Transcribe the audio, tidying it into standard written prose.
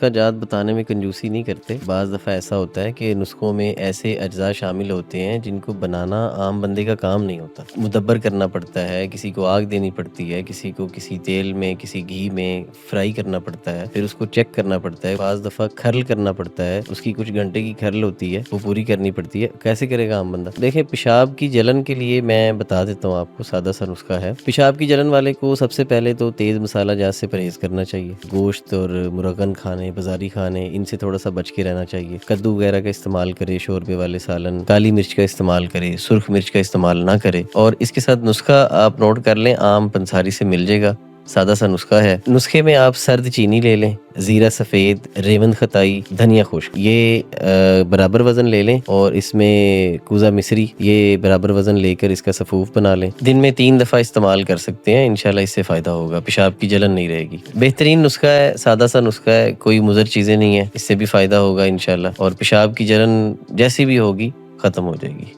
نسخہ جات بتانے میں کنجوسی نہیں کرتے. بعض دفعہ ایسا ہوتا ہے کہ نسخوں میں ایسے اجزاء شامل ہوتے ہیں جن کو بنانا عام بندے کا کام نہیں ہوتا. مدبر کرنا پڑتا ہے، کسی کو آگ دینی پڑتی ہے، کسی کو کسی تیل میں کسی گھی میں فرائی کرنا پڑتا ہے، پھر اس کو چیک کرنا پڑتا ہے. بعض دفعہ کھرل کرنا پڑتا ہے، اس کی کچھ گھنٹے کی کھرل ہوتی ہے، وہ پوری کرنی پڑتی ہے. کیسے کرے گا عام بندہ؟ دیکھیں، پیشاب کی جلن کے لیے میں بتا دیتا ہوں آپ کو، سادہ سا نسخہ ہے. پیشاب کی جلن والے کو سب سے پہلے تو تیز مسالہ جات سے پرہیز کرنا چاہیے. گوشت اور مرغن کھانے، بازاری کھانے، ان سے تھوڑا سا بچ کے رہنا چاہیے. کدو وغیرہ کا استعمال کرے، شوربے والے سالن، کالی مرچ کا استعمال کرے، سرخ مرچ کا استعمال نہ کرے. اور اس کے ساتھ نسخہ آپ نوٹ کر لیں، عام پنساری سے مل جائے گا. سادہ سا نسخہ ہے. نسخے میں آپ سرد چینی لے لیں، زیرہ سفید، ریوند خطائی، دھنیا خشک، یہ برابر وزن لے لیں. اور اس میں کوزہ مصری، یہ برابر وزن لے کر اس کا سفوف بنا لیں. دن میں 3 دفعہ استعمال کر سکتے ہیں، انشاءاللہ اس سے فائدہ ہوگا، پیشاب کی جلن نہیں رہے گی. بہترین نسخہ ہے، سادہ سا نسخہ ہے، کوئی مضر چیزیں نہیں ہیں، اس سے بھی فائدہ ہوگا انشاءاللہ. اور پیشاب کی جلن جیسی بھی ہوگی ختم ہو جائے گی.